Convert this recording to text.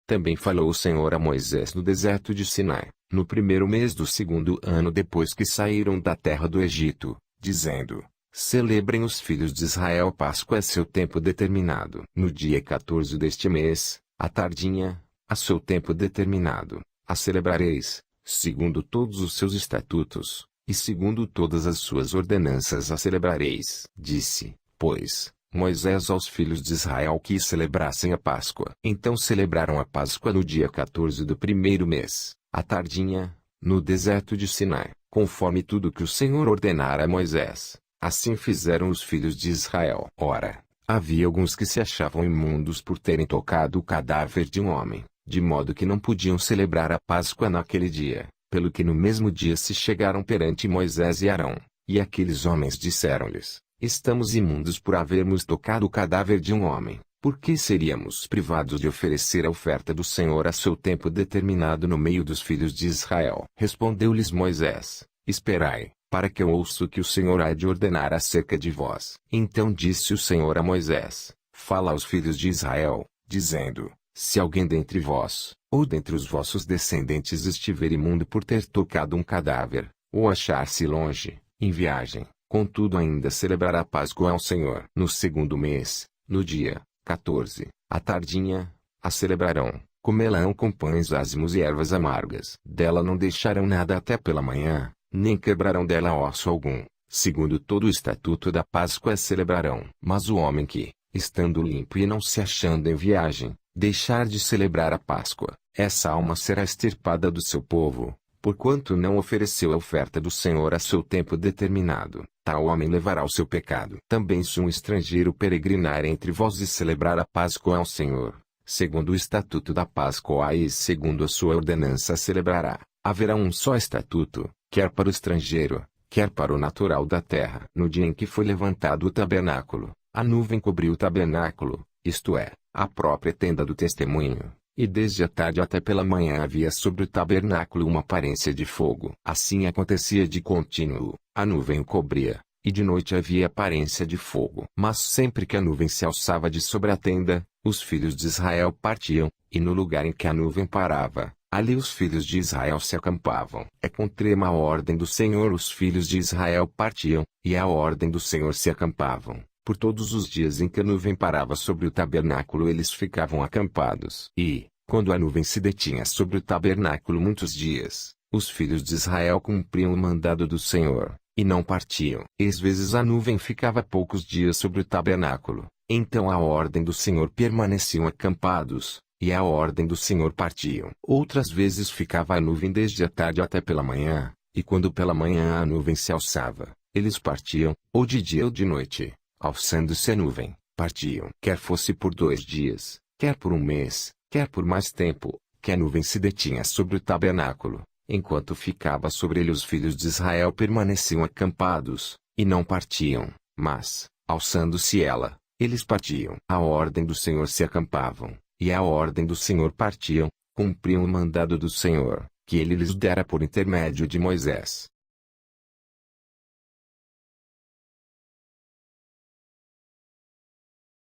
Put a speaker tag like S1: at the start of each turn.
S1: Também falou o Senhor a Moisés no deserto de Sinai, no primeiro mês do segundo ano depois que saíram da terra do Egito, dizendo: Celebrem os filhos de Israel Páscoa a seu tempo determinado. No dia 14 deste mês, à tardinha, a seu tempo determinado, a celebrareis, segundo todos os seus estatutos, e segundo todas as suas ordenanças a celebrareis. Disse, pois, Moisés aos filhos de Israel que celebrassem a Páscoa. Então celebraram a Páscoa no dia 14 do primeiro mês, à tardinha, no deserto de Sinai, conforme tudo que o Senhor ordenara a Moisés. Assim fizeram os filhos de Israel. Ora, havia alguns que se achavam imundos por terem tocado o cadáver de um homem, de modo que não podiam celebrar a Páscoa naquele dia, pelo que no mesmo dia se chegaram perante Moisés e Arão, e aqueles homens disseram-lhes: Estamos imundos por havermos tocado o cadáver de um homem, por que seríamos privados de oferecer a oferta do Senhor a seu tempo determinado no meio dos filhos de Israel? Respondeu-lhes Moisés: Esperai, para que eu ouça o que o Senhor há de ordenar acerca de vós. Então disse o Senhor a Moisés: Fala aos filhos de Israel, dizendo: Se alguém dentre vós, ou dentre os vossos descendentes estiver imundo por ter tocado um cadáver, ou achar-se longe, em viagem, contudo ainda celebrará a Páscoa ao Senhor. No segundo mês, no dia 14, à tardinha, a celebrarão, comê-la-ão com pães ázimos e ervas amargas. Dela não deixarão nada até pela manhã, nem quebrarão dela osso algum, segundo todo o estatuto da Páscoa a celebrarão. Mas o homem que, estando limpo e não se achando em viagem, deixar de celebrar a Páscoa, essa alma será extirpada do seu povo, porquanto não ofereceu a oferta do Senhor a seu tempo determinado. Tal homem levará o seu pecado. Também se um estrangeiro peregrinar entre vós e celebrar a Páscoa ao Senhor, segundo o estatuto da Páscoa e segundo a sua ordenança celebrará. Haverá um só estatuto, quer para o estrangeiro, quer para o natural da terra. No dia em que foi levantado o tabernáculo, a nuvem cobriu o tabernáculo, isto é, a própria tenda do testemunho, e desde a tarde até pela manhã havia sobre o tabernáculo uma aparência de fogo. Assim acontecia de contínuo, a nuvem o cobria, e de noite havia aparência de fogo. Mas sempre que a nuvem se alçava de sobre a tenda, os filhos de Israel partiam, e no lugar em que a nuvem parava, ali os filhos de Israel se acampavam. É contrema a ordem do Senhor os filhos de Israel partiam, e à ordem do Senhor se acampavam. Por todos os dias em que a nuvem parava sobre o tabernáculo eles ficavam acampados. E, quando a nuvem se detinha sobre o tabernáculo muitos dias, os filhos de Israel cumpriam o mandado do Senhor, e não partiam. Às vezes a nuvem ficava poucos dias sobre o tabernáculo, então à ordem do Senhor permaneciam acampados, e à ordem do Senhor partiam. Outras vezes ficava a nuvem desde a tarde até pela manhã, e quando pela manhã a nuvem se alçava, eles partiam, ou de dia ou de noite. Alçando-se a nuvem, partiam. Quer fosse por 2 dias, quer por um mês, quer por mais tempo, que a nuvem se detinha sobre o tabernáculo, enquanto ficava sobre ele os filhos de Israel permaneciam acampados, e não partiam, mas, alçando-se ela, eles partiam. À ordem do Senhor se acampavam, e à ordem do Senhor partiam, cumpriam o mandado do Senhor, que ele lhes dera por intermédio de Moisés.